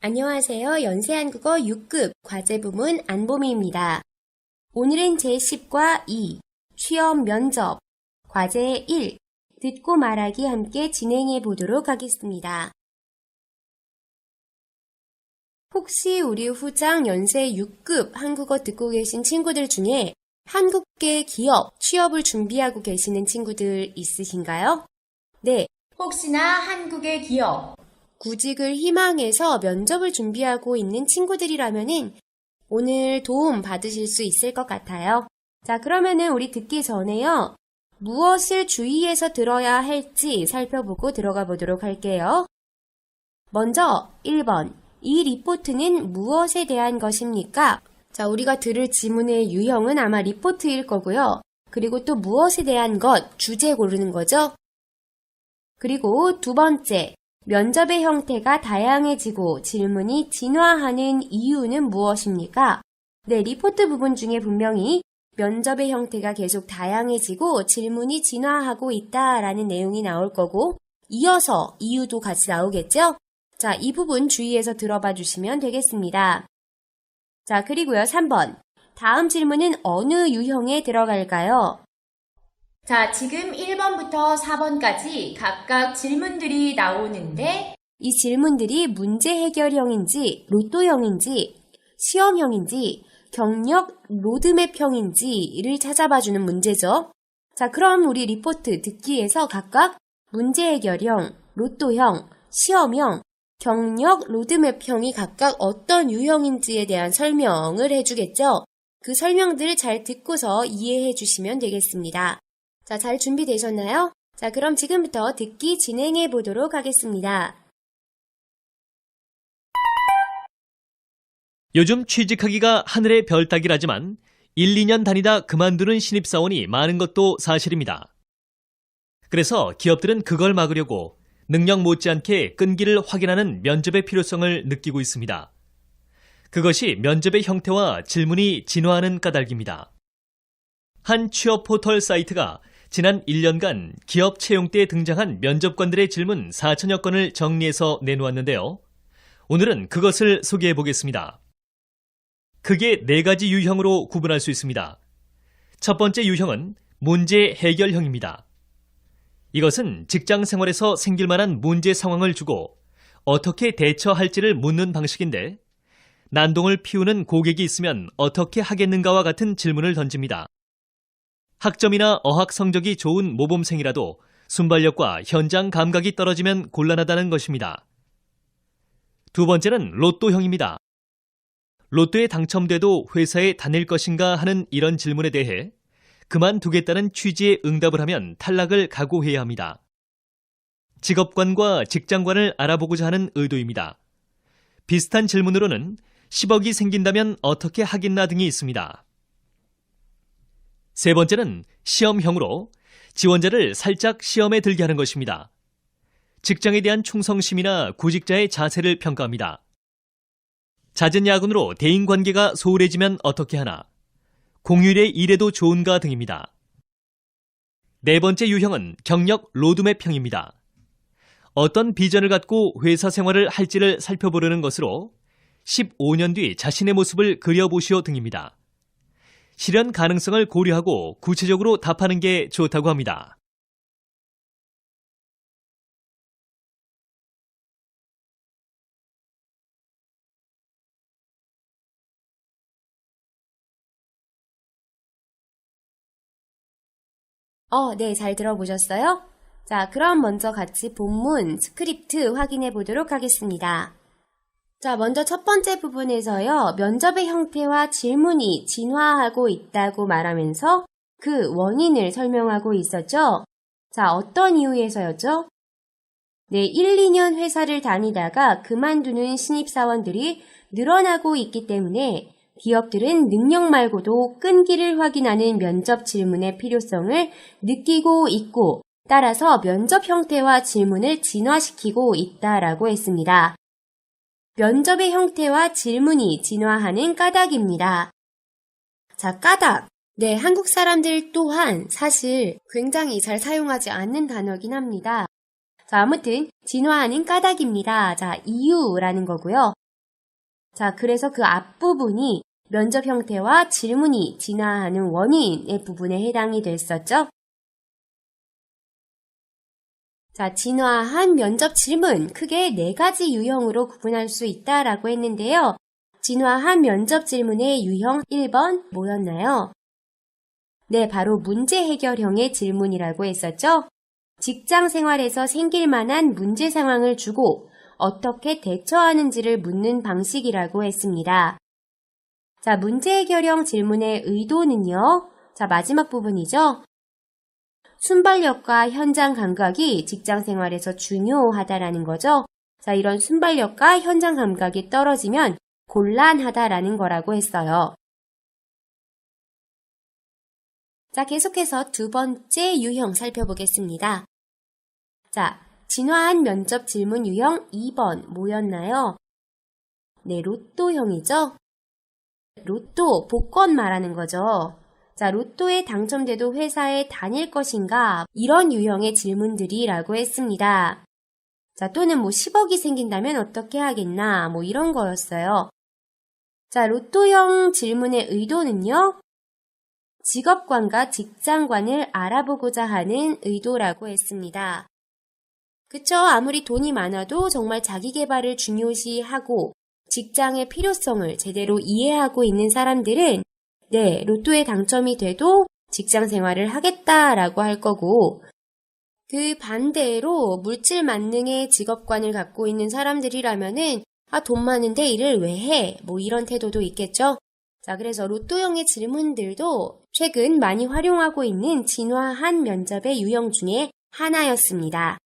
안녕하세요. 연세한국어 6급 과제부문 안보미입니다. 오늘은 제10과 2, 취업 면접, 과제 1, 듣고 말하기 함께 진행해 보도록 하겠습니다. 혹시 우리 후장 연세 6급 한국어 듣고 계신 친구들 중에 한국계 기업 취업을 준비하고 계시는 친구들 있으신가요? 네, 혹시나 한국의 기업 구직을 희망해서 면접을 준비하고 있는 친구들이라면은 오늘 도움 받으실 수 있을 것 같아요. 자, 그러면은 우리 듣기 전에요. 무엇을 주의해서 들어야 할지 살펴보고 들어가 보도록 할게요. 먼저 1번. 이 리포트는 무엇에 대한 것입니까? 자, 우리가 들을 지문의 유형은 아마 리포트일 거고요. 그리고 또 무엇에 대한 것, 주제 고르는 거죠. 그리고 두 번째. 면접의 형태가 다양해지고 질문이 진화하는 이유는 무엇입니까? 네, 리포트 부분 중에 분명히 면접의 형태가 계속 다양해지고 질문이 진화하고 있다라는 내용이 나올 거고 이어서 이유도 같이 나오겠죠? 자, 이 부분 주의해서 들어봐 주시면 되겠습니다. 자, 그리고요, 3번. 다음 질문은 어느 유형에 들어갈까요? 자, 지금 1번부터 4번까지 각각 질문들이 나오는데 이 질문들이 문제 해결형인지 로또형인지 시험형인지 경력 로드맵형인지를 찾아봐주는 문제죠. 자, 그럼 우리 리포트 듣기에서 각각 문제 해결형, 로또형, 시험형, 경력 로드맵형이 각각 어떤 유형인지에 대한 설명을 해주겠죠. 그 설명들을 잘 듣고서 이해해 주시면 되겠습니다. 자, 잘 준비되셨나요? 자, 그럼 지금부터 듣기 진행해 보도록 하겠습니다. 요즘 취직하기가 하늘의 별 따기라지만 1, 2년 다니다 그만두는 신입사원이 많은 것도 사실입니다. 그래서 기업들은 그걸 막으려고 능력 못지않게 끈기를 확인하는 면접의 필요성을 느끼고 있습니다. 그것이 면접의 형태와 질문이 진화하는 까닭입니다. 한 취업 포털 사이트가 지난 1년간 기업 채용 때 등장한 면접관들의 질문 4천여 건을 정리해서 내놓았는데요. 오늘은 그것을 소개해 보겠습니다. 크게 4가지 유형으로 구분할 수 있습니다. 첫 번째 유형은 문제 해결형입니다. 이것은 직장 생활에서 생길 만한 문제 상황을 주고 어떻게 대처할지를 묻는 방식인데 난동을 피우는 고객이 있으면 어떻게 하겠는가와 같은 질문을 던집니다. 학점이나 어학 성적이 좋은 모범생이라도 순발력과 현장 감각이 떨어지면 곤란하다는 것입니다. 두 번째는 로또형입니다. 로또에 당첨돼도 회사에 다닐 것인가 하는 이런 질문에 대해 그만두겠다는 취지의 응답을 하면 탈락을 각오해야 합니다. 직업관과 직장관을 알아보고자 하는 의도입니다. 비슷한 질문으로는 10억이 생긴다면 어떻게 하겠나 등이 있습니다. 세 번째는 시험형으로 지원자를 살짝 시험에 들게 하는 것입니다. 직장에 대한 충성심이나 구직자의 자세를 평가합니다. 잦은 야근으로 대인관계가 소홀해지면 어떻게 하나, 공휴일에 일해도 좋은가 등입니다. 네 번째 유형은 경력 로드맵형입니다. 어떤 비전을 갖고 회사 생활을 할지를 살펴보려는 것으로 15년 뒤 자신의 모습을 그려보시오 등입니다. 실현 가능성을 고려하고 구체적으로 답하는 게 좋다고 합니다. 네, 잘 들어보셨어요? 자, 그럼 먼저 같이 본문 스크립트 확인해 보도록 하겠습니다. 자, 먼저 첫 번째 부분에서요, 면접의 형태와 질문이 진화하고 있다고 말하면서 그 원인을 설명하고 있었죠? 자, 어떤 이유에서였죠? 네, 1, 2년 회사를 다니다가 그만두는 신입사원들이 늘어나고 있기 때문에 기업들은 능력 말고도 끈기를 확인하는 면접 질문의 필요성을 느끼고 있고 따라서 면접 형태와 질문을 진화시키고 있다라고 했습니다. 면접의 형태와 질문이 진화하는 까닭입니다. 자, 까닭. 네, 한국 사람들 또한 사실 굉장히 잘 사용하지 않는 단어긴 합니다. 자, 아무튼 진화하는 까닭입니다. 자, 이유라는 거고요. 자, 그래서 그 앞부분이 면접 형태와 질문이 진화하는 원인의 부분에 해당이 됐었죠. 자, 진화한 면접 질문 크게 4가지 유형으로 구분할 수 있다라고 했는데요. 진화한 면접 질문의 유형 1번 뭐였나요? 네, 바로 문제 해결형의 질문이라고 했었죠. 직장 생활에서 생길 만한 문제 상황을 주고 어떻게 대처하는지를 묻는 방식이라고 했습니다. 자, 문제 해결형 질문의 의도는요. 자, 마지막 부분이죠. 순발력과 현장 감각이 직장 생활에서 중요하다라는 거죠. 자, 이런 순발력과 현장 감각이 떨어지면 곤란하다라는 거라고 했어요. 자, 계속해서 2번째 유형 살펴보겠습니다. 자, 진화한 면접 질문 유형 2번 뭐였나요? 네, 로또형이죠. 로또, 복권 말하는 거죠. 자, 로또에 당첨돼도 회사에 다닐 것인가? 이런 유형의 질문들이라고 했습니다. 자, 또는 10억이 생긴다면 어떻게 하겠나? 이런 거였어요. 자, 로또형 질문의 의도는요. 직업관과 직장관을 알아보고자 하는 의도라고 했습니다. 그쵸? 아무리 돈이 많아도 정말 자기 개발을 중요시하고 직장의 필요성을 제대로 이해하고 있는 사람들은 네, 로또에 당첨이 돼도 직장 생활을 하겠다라고 할 거고 그 반대로 물질 만능의 직업관을 갖고 있는 사람들이라면은 돈 많은데 일을 왜 해? 이런 태도도 있겠죠? 자, 그래서 로또형의 질문들도 최근 많이 활용하고 있는 진화한 면접의 유형 중에 하나였습니다.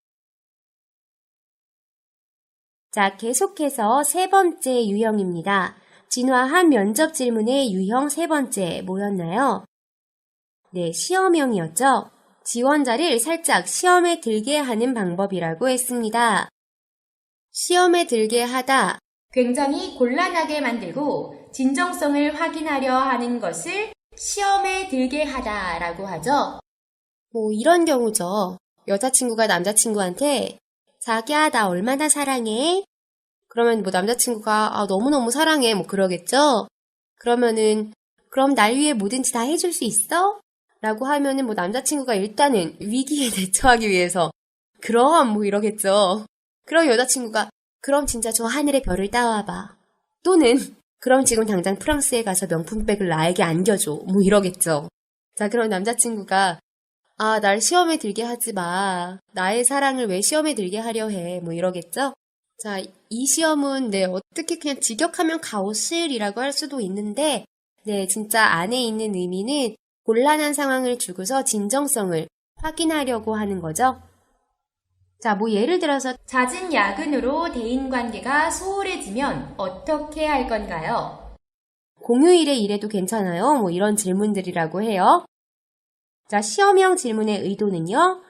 자, 계속해서 3번째 유형입니다. 진화한 면접 질문의 유형 3번째 뭐였나요? 네, 시험형이었죠. 지원자를 살짝 시험에 들게 하는 방법이라고 했습니다. 시험에 들게 하다, 굉장히 곤란하게 만들고 진정성을 확인하려 하는 것을 시험에 들게 하다라고 하죠. 이런 경우죠. 여자친구가 남자친구한테 자기야, 나 얼마나 사랑해? 그러면 남자친구가 너무너무 사랑해 그러겠죠? 그러면은 그럼 날 위해 뭐든지 다 해줄 수 있어? 라고 하면은 남자친구가 일단은 위기에 대처하기 위해서 그럼 이러겠죠. 그럼 여자친구가 그럼 진짜 저 하늘의 별을 따와봐. 또는 그럼 지금 당장 프랑스에 가서 명품백을 나에게 안겨줘. 이러겠죠. 자, 그럼 남자친구가 날 시험에 들게 하지 마. 나의 사랑을 왜 시험에 들게 하려 해. 이러겠죠? 자, 이 시험은 어떻게 그냥 직역하면 가오실이라고 할 수도 있는데 진짜 안에 있는 의미는 곤란한 상황을 주고서 진정성을 확인하려고 하는 거죠. 자, 예를 들어서 잦은 야근으로 대인관계가 소홀해지면 어떻게 할 건가요? 공휴일에 일해도 괜찮아요? 이런 질문들이라고 해요. 자, 시험형 질문의 의도는요.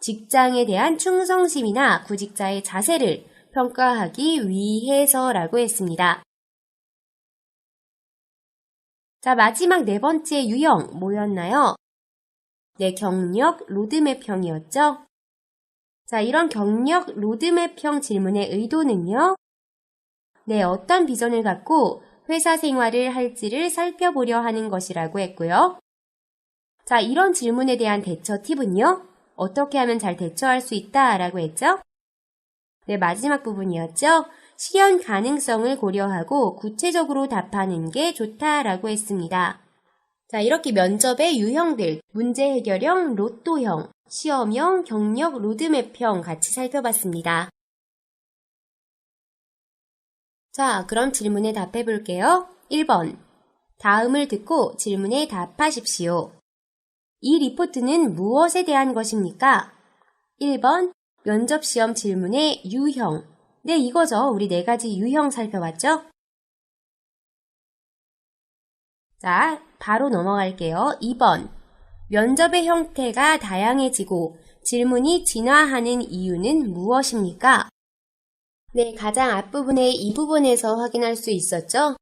직장에 대한 충성심이나 구직자의 자세를 평가하기 위해서라고 했습니다. 자, 마지막 4번째 유형 뭐였나요? 네, 경력 로드맵형이었죠. 자, 이런 경력 로드맵형 질문의 의도는요. 네, 어떤 비전을 갖고 회사 생활을 할지를 살펴보려 하는 것이라고 했고요. 자, 이런 질문에 대한 대처 팁은요. 어떻게 하면 잘 대처할 수 있다라고 했죠? 네, 마지막 부분이었죠. 실현 가능성을 고려하고 구체적으로 답하는 게 좋다라고 했습니다. 자, 이렇게 면접의 유형들, 문제 해결형, 로또형, 시험형, 경력, 로드맵형 같이 살펴봤습니다. 자, 그럼 질문에 답해 볼게요. 1번. 다음을 듣고 질문에 답하십시오. 이 리포트는 무엇에 대한 것입니까? 1번. 면접시험 질문의 유형. 네, 이거죠. 우리 4가지 유형 살펴봤죠? 자, 바로 넘어갈게요. 2번. 면접의 형태가 다양해지고 질문이 진화하는 이유는 무엇입니까? 네, 가장 앞부분의 이 부분에서 확인할 수 있었죠?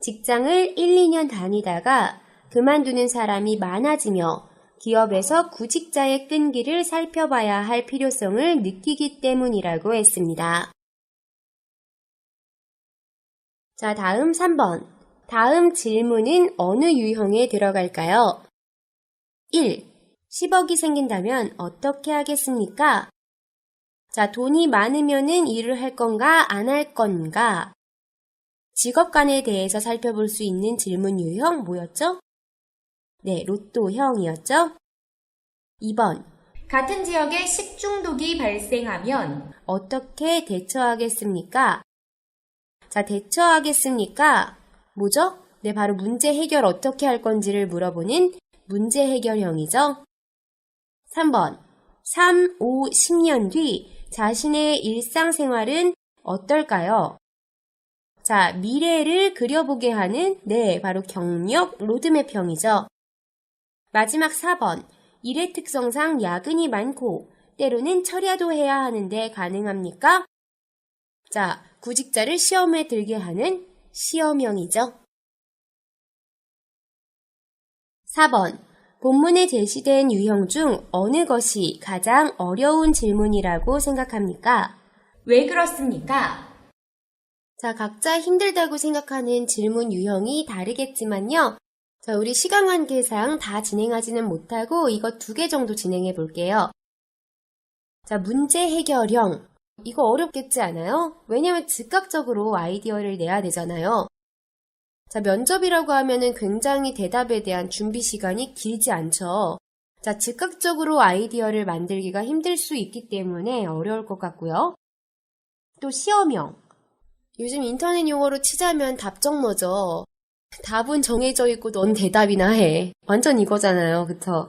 직장을 1, 2년 다니다가 그만두는 사람이 많아지며 기업에서 구직자의 끈기를 살펴봐야 할 필요성을 느끼기 때문이라고 했습니다. 자, 다음 3번. 다음 질문은 어느 유형에 들어갈까요? 1. 10억이 생긴다면 어떻게 하겠습니까? 자, 돈이 많으면은 일을 할 건가, 안 할 건가? 직업관에 대해서 살펴볼 수 있는 질문 유형 뭐였죠? 네, 로또형이었죠? 2번. 같은 지역에 식중독이 발생하면 어떻게 대처하겠습니까? 자, 대처하겠습니까? 뭐죠? 네, 바로 문제 해결 어떻게 할 건지를 물어보는 문제 해결형이죠. 3번. 3, 5, 10년 뒤 자신의 일상생활은 어떨까요? 자, 미래를 그려보게 하는, 네, 바로 경력 로드맵형이죠. 마지막 4번. 일의 특성상 야근이 많고 때로는 철야도 해야 하는데 가능합니까? 자, 구직자를 시험에 들게 하는 시험형이죠. 4번. 본문에 제시된 유형 중 어느 것이 가장 어려운 질문이라고 생각합니까? 왜 그렇습니까? 자, 각자 힘들다고 생각하는 질문 유형이 다르겠지만요. 자, 우리 시간 관계상 다 진행하지는 못하고 이거 2개 정도 진행해 볼게요. 자, 문제 해결형. 이거 어렵겠지 않아요? 왜냐면 즉각적으로 아이디어를 내야 되잖아요. 자, 면접이라고 하면은 굉장히 대답에 대한 준비 시간이 길지 않죠. 자, 즉각적으로 아이디어를 만들기가 힘들 수 있기 때문에 어려울 것 같고요. 또 시험형. 요즘 인터넷 용어로 치자면 답정너죠. 답은 정해져 있고 넌 대답이나 해. 완전 이거잖아요. 그쵸?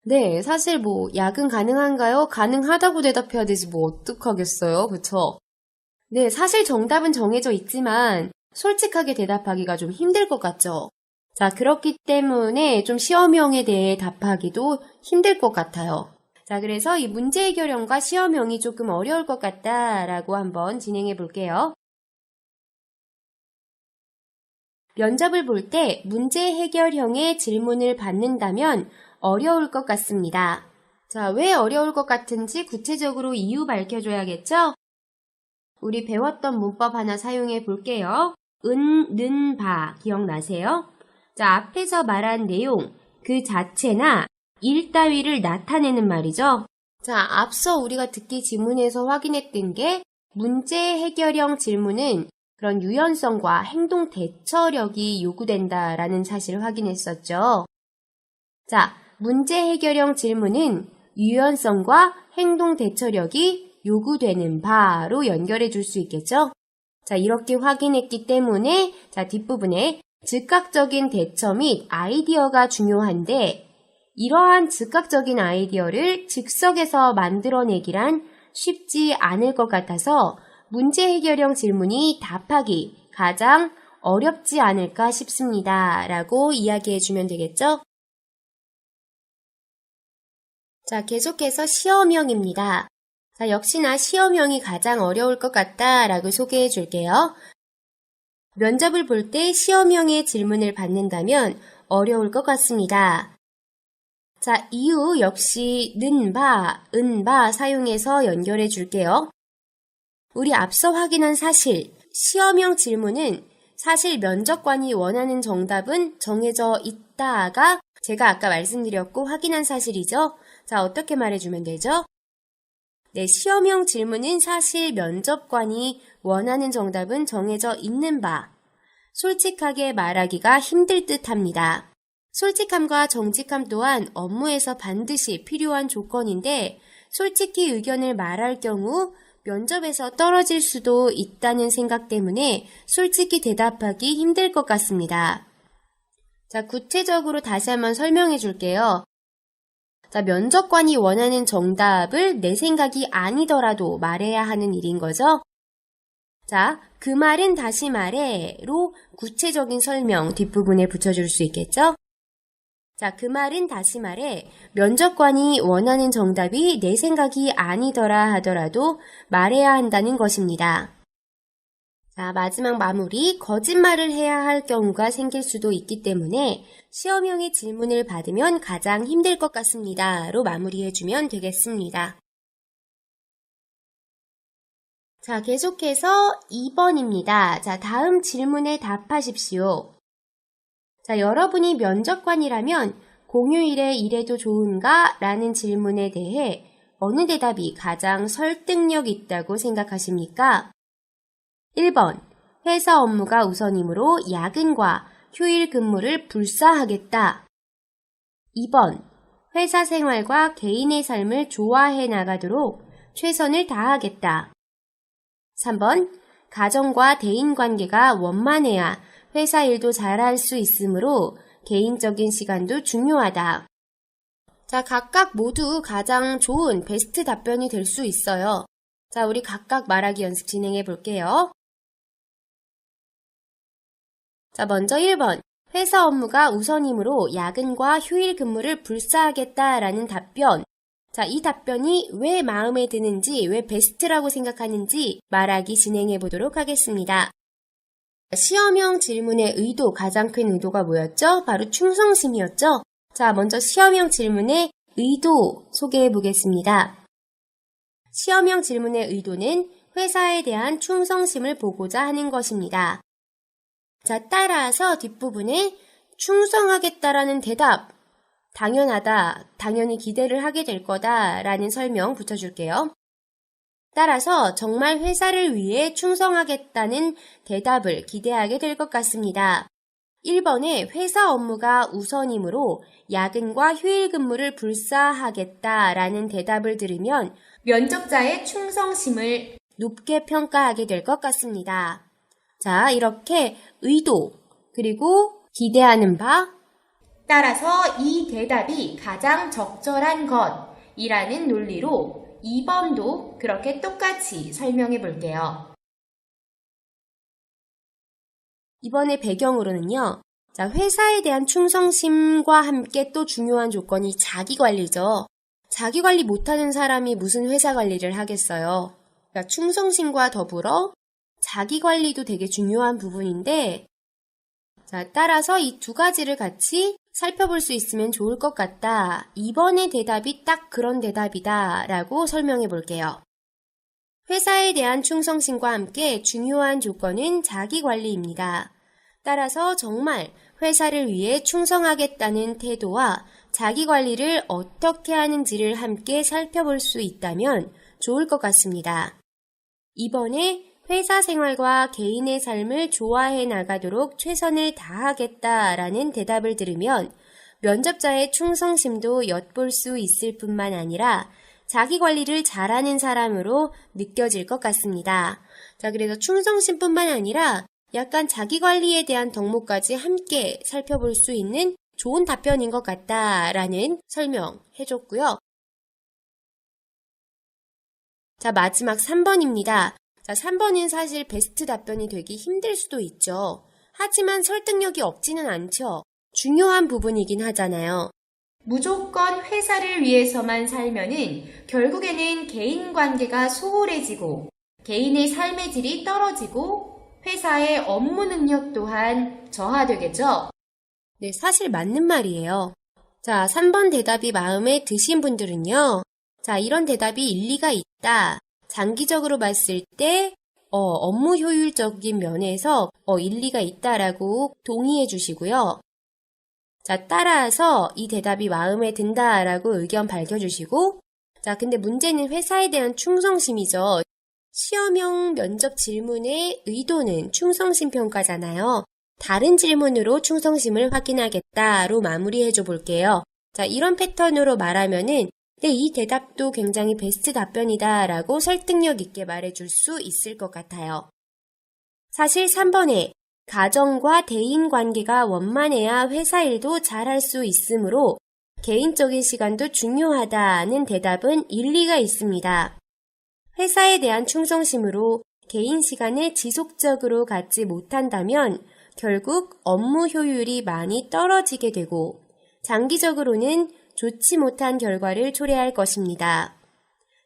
네, 사실 뭐 야근 가능한가요? 가능하다고 대답해야 되지 뭐 어떡하겠어요. 그쵸? 네, 사실 정답은 정해져 있지만 솔직하게 대답하기가 좀 힘들 것 같죠? 자, 그렇기 때문에 좀 시험형에 대해 답하기도 힘들 것 같아요. 자, 그래서 이 문제 해결형과 시험형이 조금 어려울 것 같다라고 한번 진행해 볼게요. 면접을 볼 때 문제 해결형의 질문을 받는다면 어려울 것 같습니다. 자, 왜 어려울 것 같은지 구체적으로 이유 밝혀줘야겠죠? 우리 배웠던 문법 하나 사용해 볼게요. 은, 는, 바 기억나세요? 자, 앞에서 말한 내용 그 자체나 일 따위를 나타내는 말이죠. 자, 앞서 우리가 듣기 지문에서 확인했던 게 문제 해결형 질문은 그런 유연성과 행동 대처력이 요구된다라는 사실을 확인했었죠. 자, 문제 해결형 질문은 유연성과 행동 대처력이 요구되는 바로 연결해 줄 수 있겠죠? 자, 이렇게 확인했기 때문에 자, 뒷부분에 즉각적인 대처 및 아이디어가 중요한데 이러한 즉각적인 아이디어를 즉석에서 만들어내기란 쉽지 않을 것 같아서 문제 해결형 질문이 답하기 가장 어렵지 않을까 싶습니다. 라고 이야기해 주면 되겠죠? 자, 계속해서 시험형입니다. 자, 역시나 시험형이 가장 어려울 것 같다라고 소개해 줄게요. 면접을 볼 때 시험형의 질문을 받는다면 어려울 것 같습니다. 자, 이유 역시 는 바, 은 바 사용해서 연결해 줄게요. 우리 앞서 확인한 사실, 시험형 질문은 사실 면접관이 원하는 정답은 정해져 있다가 제가 아까 말씀드렸고 확인한 사실이죠. 자, 어떻게 말해주면 되죠? 네, 시험형 질문은 사실 면접관이 원하는 정답은 정해져 있는 바. 솔직하게 말하기가 힘들 듯 합니다. 솔직함과 정직함 또한 업무에서 반드시 필요한 조건인데 솔직히 의견을 말할 경우 면접에서 떨어질 수도 있다는 생각 때문에 솔직히 대답하기 힘들 것 같습니다. 자, 구체적으로 다시 한번 설명해 줄게요. 자, 면접관이 원하는 정답을 내 생각이 아니더라도 말해야 하는 일인 거죠. 자, 그 말은 다시 말해로 구체적인 설명 뒷부분에 붙여줄 수 있겠죠? 자, 그 말은 다시 말해 면접관이 원하는 정답이 내 생각이 아니더라 하더라도 말해야 한다는 것입니다. 자, 마지막 마무리, 거짓말을 해야 할 경우가 생길 수도 있기 때문에 시험형의 질문을 받으면 가장 힘들 것 같습니다. 로 마무리해주면 되겠습니다. 자, 계속해서 2번입니다. 자, 다음 질문에 답하십시오. 자, 여러분이 면접관이라면 공휴일에 일해도 좋은가? 라는 질문에 대해 어느 대답이 가장 설득력 있다고 생각하십니까? 1번, 회사 업무가 우선이므로 야근과 휴일 근무를 불사하겠다. 2번, 회사 생활과 개인의 삶을 조화해 나가도록 최선을 다하겠다. 3번, 가정과 대인관계가 원만해야 회사 일도 잘할 수 있으므로 개인적인 시간도 중요하다. 자, 각각 모두 가장 좋은 베스트 답변이 될 수 있어요. 자, 우리 각각 말하기 연습 진행해 볼게요. 자, 먼저 1번. 회사 업무가 우선이므로 야근과 휴일 근무를 불사하겠다라는 답변. 자, 이 답변이 왜 마음에 드는지, 왜 베스트라고 생각하는지 말하기 진행해 보도록 하겠습니다. 시험형 질문의 의도, 가장 큰 의도가 뭐였죠? 바로 충성심이었죠? 자, 먼저 시험형 질문의 의도 소개해 보겠습니다. 시험형 질문의 의도는 회사에 대한 충성심을 보고자 하는 것입니다. 자, 따라서 뒷부분에 충성하겠다라는 대답, 당연하다, 당연히 기대를 하게 될 거다 라는 설명 붙여줄게요. 따라서 정말 회사를 위해 충성하겠다는 대답을 기대하게 될 것 같습니다. 1번에 회사 업무가 우선이므로 야근과 휴일 근무를 불사하겠다라는 대답을 들으면 면접자의 충성심을 높게 평가하게 될 것 같습니다. 자, 이렇게 의도, 그리고 기대하는 바, 따라서 이 대답이 가장 적절한 것이라는 논리로 2번도 그렇게 똑같이 설명해 볼게요. 이번에 배경으로는요. 자, 회사에 대한 충성심과 함께 또 중요한 조건이 자기관리죠. 자기관리 못하는 사람이 무슨 회사 관리를 하겠어요. 그러니까 충성심과 더불어 자기관리도 되게 중요한 부분인데, 자, 따라서 이 두 가지를 같이 살펴볼 수 있으면 좋을 것 같다. 이번의 대답이 딱 그런 대답이다 라고 설명해 볼게요. 회사에 대한 충성심과 함께 중요한 조건은 자기관리입니다. 따라서 정말 회사를 위해 충성하겠다는 태도와 자기관리를 어떻게 하는지를 함께 살펴볼 수 있다면 좋을 것 같습니다. 이번에 회사 생활과 개인의 삶을 조화해 나가도록 최선을 다하겠다라는 대답을 들으면 면접자의 충성심도 엿볼 수 있을 뿐만 아니라 자기 관리를 잘하는 사람으로 느껴질 것 같습니다. 자, 그래서 충성심뿐만 아니라 약간 자기 관리에 대한 덕목까지 함께 살펴볼 수 있는 좋은 답변인 것 같다라는 설명해줬고요. 자, 마지막 3번입니다. 자, 3번은 사실 베스트 답변이 되기 힘들 수도 있죠. 하지만 설득력이 없지는 않죠. 중요한 부분이긴 하잖아요. 무조건 회사를 위해서만 살면은 결국에는 개인 관계가 소홀해지고 개인의 삶의 질이 떨어지고 회사의 업무 능력 또한 저하되겠죠? 네, 사실 맞는 말이에요. 자, 3번 대답이 마음에 드신 분들은요. 자, 이런 대답이 일리가 있다. 장기적으로 봤을 때 업무 효율적인 면에서 일리가 있다라고 동의해 주시고요. 자, 따라서 이 대답이 마음에 든다라고 의견 밝혀주시고, 자, 근데 문제는 회사에 대한 충성심이죠. 시험형 면접 질문의 의도는 충성심 평가잖아요. 다른 질문으로 충성심을 확인하겠다로 마무리해줘 볼게요. 자, 이런 패턴으로 말하면은 네, 이 대답도 굉장히 베스트 답변이다라고 설득력 있게 말해줄 수 있을 것 같아요. 사실 3번에 가정과 대인 관계가 원만해야 회사 일도 잘할 수 있으므로 개인적인 시간도 중요하다는 대답은 일리가 있습니다. 회사에 대한 충성심으로 개인 시간을 지속적으로 갖지 못한다면 결국 업무 효율이 많이 떨어지게 되고 장기적으로는 좋지 못한 결과를 초래할 것입니다.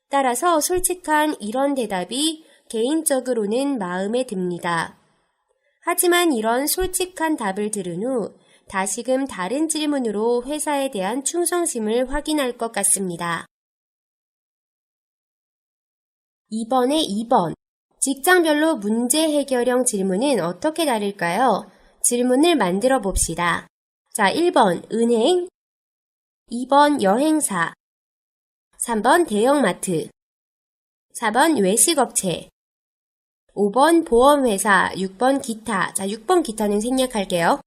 따라서 솔직한 이런 대답이 개인적으로는 마음에 듭니다. 하지만 이런 솔직한 답을 들은 후 다시금 다른 질문으로 회사에 대한 충성심을 확인할 것 같습니다. 이번에 2번, 직장별로 문제 해결형 질문은 어떻게 다를까요? 질문을 만들어 봅시다. 자, 1번 은행, 2번 여행사, 3번 대형마트, 4번 외식업체, 5번 보험회사, 6번 기타. 자, 6번 기타는 생략할게요.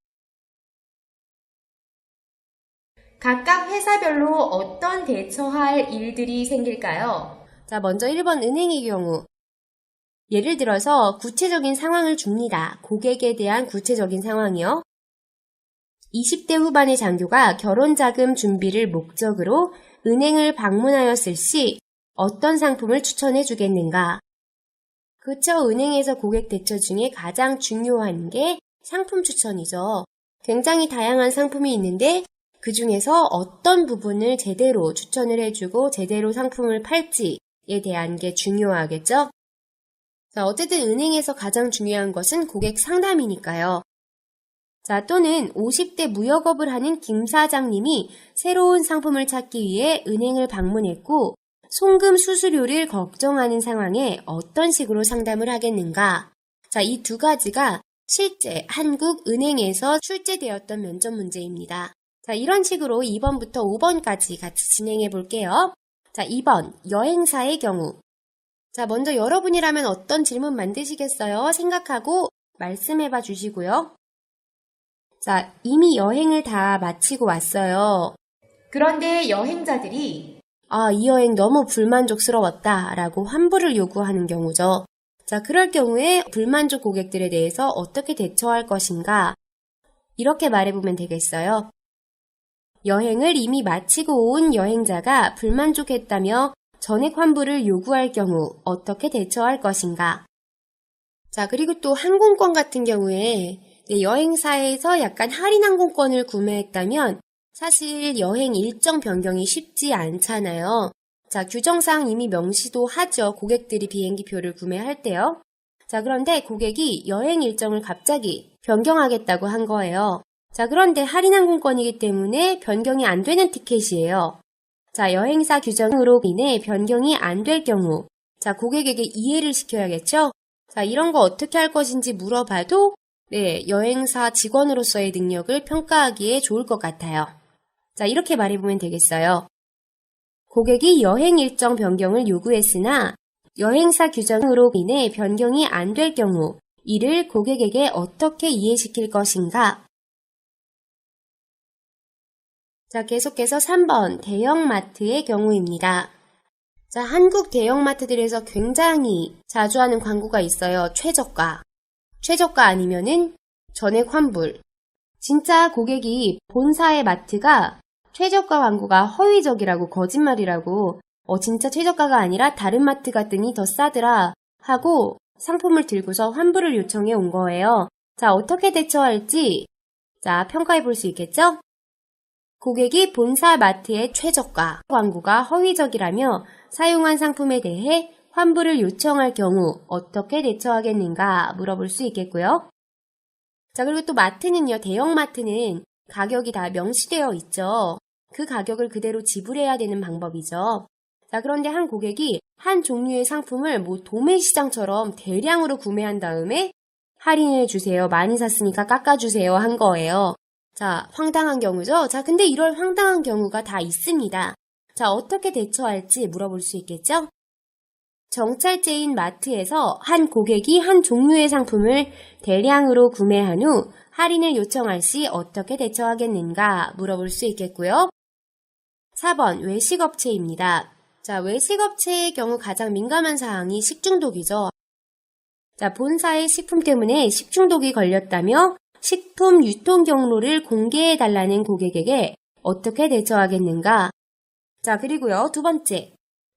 각각 회사별로 어떤 대처할 일들이 생길까요? 자, 먼저 1번 은행의 경우. 예를 들어서 구체적인 상황을 줍니다. 고객에 대한 구체적인 상황이요. 20대 후반의 장교가 결혼자금 준비를 목적으로 은행을 방문하였을 시 어떤 상품을 추천해 주겠는가? 그쵸, 은행에서 고객 대처 중에 가장 중요한 게 상품 추천이죠. 굉장히 다양한 상품이 있는데 그 중에서 어떤 부분을 제대로 추천을 해주고 제대로 상품을 팔지에 대한 게 중요하겠죠? 자, 어쨌든 은행에서 가장 중요한 것은 고객 상담이니까요. 자, 또는 50대 무역업을 하는 김 사장님이 새로운 상품을 찾기 위해 은행을 방문했고 송금 수수료를 걱정하는 상황에 어떤 식으로 상담을 하겠는가? 자, 이 두 가지가 실제 한국 은행에서 출제되었던 면접 문제입니다. 자, 이런 식으로 2번부터 5번까지 같이 진행해 볼게요. 자, 2번 여행사의 경우. 자, 먼저 여러분이라면 어떤 질문 만드시겠어요? 생각하고 말씀해 봐 주시고요. 자, 이미 여행을 다 마치고 왔어요. 그런데 여행자들이 이 여행 너무 불만족스러웠다 라고 환불을 요구하는 경우죠. 자, 그럴 경우에 불만족 고객들에 대해서 어떻게 대처할 것인가? 이렇게 말해보면 되겠어요. 여행을 이미 마치고 온 여행자가 불만족했다며 전액 환불을 요구할 경우 어떻게 대처할 것인가? 자, 그리고 또 항공권 같은 경우에 여행사에서 약간 할인 항공권을 구매했다면 사실 여행 일정 변경이 쉽지 않잖아요. 자, 규정상 이미 명시도 하죠. 고객들이 비행기표를 구매할 때요. 자, 그런데 고객이 여행 일정을 갑자기 변경하겠다고 한 거예요. 자, 그런데 할인 항공권이기 때문에 변경이 안 되는 티켓이에요. 자, 여행사 규정으로 인해 변경이 안 될 경우, 자, 고객에게 이해를 시켜야겠죠? 자, 이런 거 어떻게 할 것인지 물어봐도, 여행사 직원으로서의 능력을 평가하기에 좋을 것 같아요. 자, 이렇게 말해보면 되겠어요. 고객이 여행 일정 변경을 요구했으나, 여행사 규정으로 인해 변경이 안 될 경우, 이를 고객에게 어떻게 이해시킬 것인가? 자, 계속해서 3번 대형마트의 경우입니다. 자, 한국 대형마트들에서 굉장히 자주 하는 광고가 있어요. 최저가. 최저가 아니면은 전액 환불. 진짜 고객이 본사의 마트가 최저가 광고가 허위적이라고 거짓말이라고 진짜 최저가가 아니라 다른 마트 갔더니 더 싸더라 하고 상품을 들고서 환불을 요청해 온 거예요. 자, 어떻게 대처할지 자, 평가해 볼 수 있겠죠? 고객이 본사 마트의 최저가 광고가 허위적이라며 사용한 상품에 대해 환불을 요청할 경우 어떻게 대처하겠는가 물어볼 수 있겠고요. 자, 그리고 또 마트는요, 대형마트는 가격이 다 명시되어 있죠. 그 가격을 그대로 지불해야 되는 방법이죠. 자, 그런데 한 고객이 한 종류의 상품을 도매시장처럼 대량으로 구매한 다음에 할인해 주세요. 많이 샀으니까 깎아주세요 한 거예요. 자, 황당한 경우죠? 자, 근데 이럴 황당한 경우가 다 있습니다. 자, 어떻게 대처할지 물어볼 수 있겠죠? 정찰제인 마트에서 한 고객이 한 종류의 상품을 대량으로 구매한 후 할인을 요청할 시 어떻게 대처하겠는가 물어볼 수 있겠고요. 4번 외식업체입니다. 자, 외식업체의 경우 가장 민감한 사항이 식중독이죠. 자, 본사의 식품 때문에 식중독이 걸렸다며 식품 유통 경로를 공개해달라는 고객에게 어떻게 대처하겠는가? 자, 그리고요, 두 번째.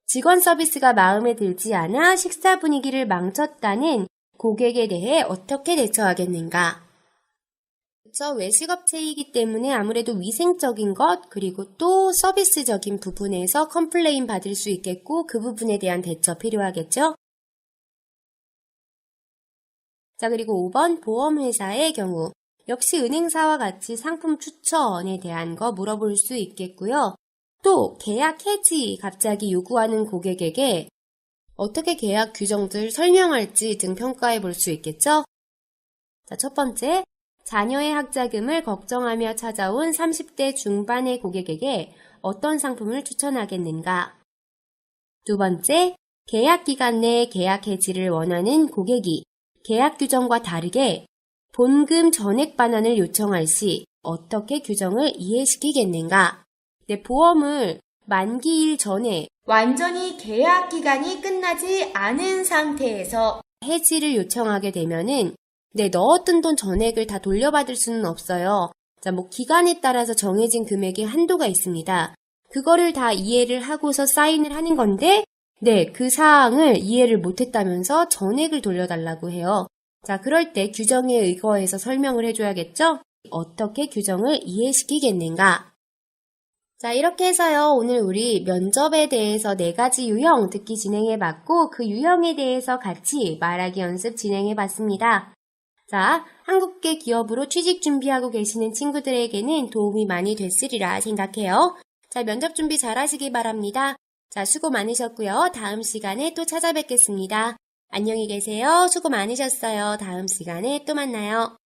직원 서비스가 마음에 들지 않아 식사 분위기를 망쳤다는 고객에 대해 어떻게 대처하겠는가? 그렇죠? 외식업체이기 때문에 아무래도 위생적인 것, 그리고 또 서비스적인 부분에서 컴플레인 받을 수 있겠고 그 부분에 대한 대처 필요하겠죠? 자, 그리고 5번 보험회사의 경우. 역시 은행사와 같이 상품 추천에 대한 거 물어볼 수 있겠고요. 또 계약 해지 갑자기 요구하는 고객에게 어떻게 계약 규정들 설명할지 등 평가해 볼 수 있겠죠? 자, 첫 번째, 자녀의 학자금을 걱정하며 찾아온 30대 중반의 고객에게 어떤 상품을 추천하겠는가? 두 번째, 계약 기간 내 계약 해지를 원하는 고객이 계약 규정과 다르게 본금 전액 반환을 요청할 시 어떻게 규정을 이해시키겠는가? 네, 보험을 만기일 전에 완전히 계약 기간이 끝나지 않은 상태에서 해지를 요청하게 되면은 넣었던 돈 전액을 다 돌려받을 수는 없어요. 자, 기간에 따라서 정해진 금액의 한도가 있습니다. 그거를 다 이해를 하고서 사인을 하는 건데, 그 사항을 이해를 못했다면서 전액을 돌려달라고 해요. 자, 그럴 때 규정에 의거해서 설명을 해줘야겠죠? 어떻게 규정을 이해시키겠는가? 자, 이렇게 해서요, 오늘 우리 면접에 대해서 4가지 유형 듣기 진행해봤고, 그 유형에 대해서 같이 말하기 연습 진행해봤습니다. 자, 한국계 기업으로 취직 준비하고 계시는 친구들에게는 도움이 많이 됐으리라 생각해요. 자, 면접 준비 잘 하시기 바랍니다. 자, 수고 많으셨고요. 다음 시간에 또 찾아뵙겠습니다. 안녕히 계세요. 수고 많으셨어요. 다음 시간에 또 만나요.